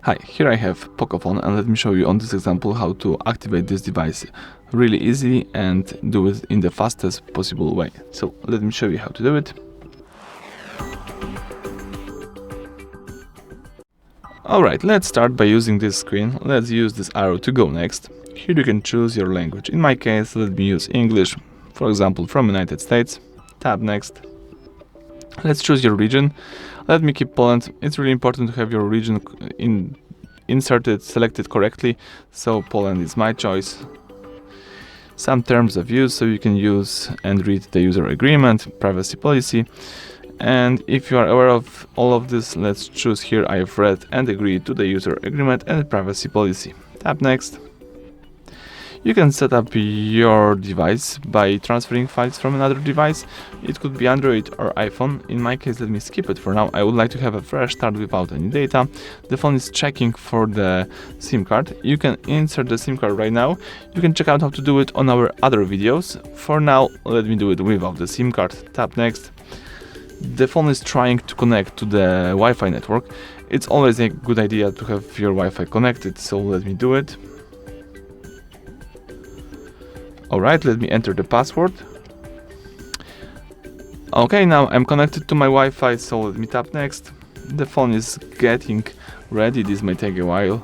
Hi, here I have POCO Phone, and let me show you on this example how to activate this device really easy and do it in the fastest possible way. So let me show you how to do it. Alright, let's start by using this screen. Let's use this arrow to go next. Here you can choose your language. In my case, let me use English, for example from United States. Tap next. Let's choose your region. Let me keep Poland. It's really important to have your region selected correctly, so Poland is my choice. Some terms of use, so you can use and read the user agreement, privacy policy. And if you are aware of all of this, let's choose here I have read and agreed to the user agreement and privacy policy. Tap next. You can set up your device by transferring files from another device. It could be Android or iPhone. In my case, let me skip it for now. I would like to have a fresh start without any data. The phone is checking for the SIM card. You can insert the SIM card right now. You can check out how to do it on our other videos. For now, let me do it without the SIM card. Tap next. The phone is trying to connect to the Wi-Fi network. It's always a good idea to have your Wi-Fi connected, so let me do it. Alright, let me enter the password. Okay, now I'm connected to my Wi-Fi, so let me tap next. The phone is getting ready, this may take a while.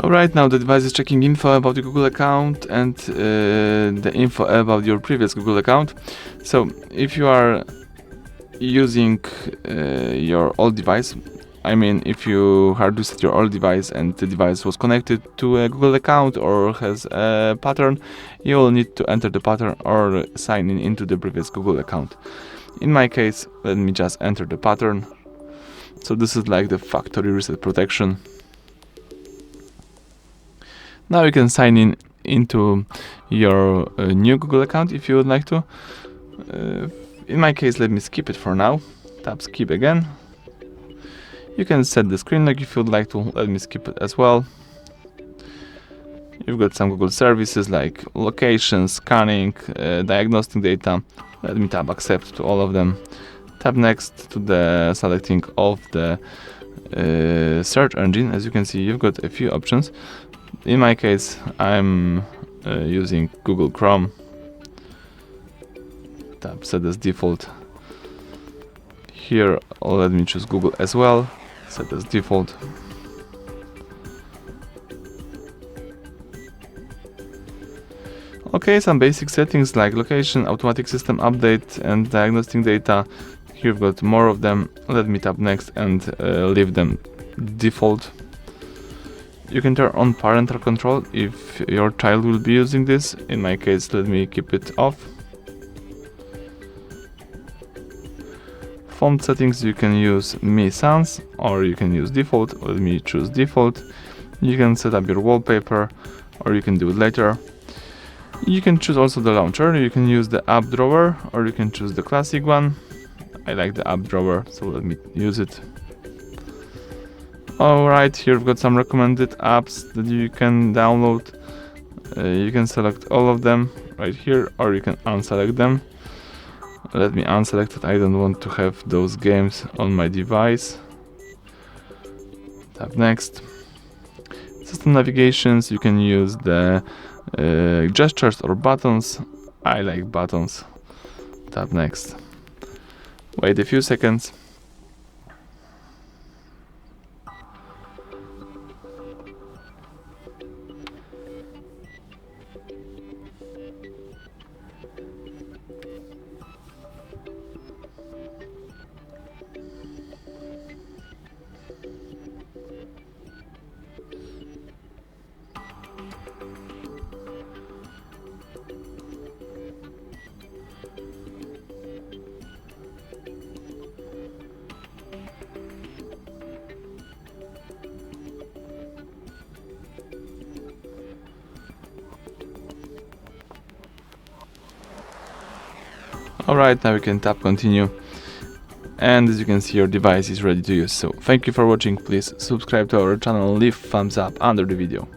Alright, now the device is checking info about your Google account and the info about your previous Google account. So if you are using your old device, I mean if you hard reset your old device and the device was connected to a Google account or has a pattern, you will need to enter the pattern or sign in into the previous Google account. In my case, let me just enter the pattern. So this is like the factory reset protection. Now you can sign in into your new Google account if you would like to. In my case, let me skip it for now. Tap skip again. You can set the screen lock if you would like to. Let me skip it as well. You've got some Google services like location, scanning, diagnostic data. Let me tap accept to all of them. Tap next to the selecting of the search engine. As you can see, you've got a few options. In my case, I'm using Google Chrome. Tap set as default. Here, let me choose Google as well. Set as default. Okay, some basic settings like location, automatic system update and diagnostic data. Here you've got more of them. Let me tap next and leave them default. You can turn on parental control if your child will be using this. In my case, let me keep it off. Phone settings, you can use Mi Sans or you can use default. Let me choose default. You can set up your wallpaper or you can do it later. You can choose also the launcher. You can use the app drawer or you can choose the classic one. I like the app drawer, so let me use it. Alright, here we've got some recommended apps that you can download. You can select all of them right here or you can unselect them. Let me unselect it, I don't want to have those games on my device. Tap next. System navigations, you can use the gestures or buttons. I like buttons. Tap next. Wait a few seconds. Alright, now we can tap continue, and as you can see your device is ready to use. So thank you for watching, please subscribe to our channel, leave thumbs up under the video.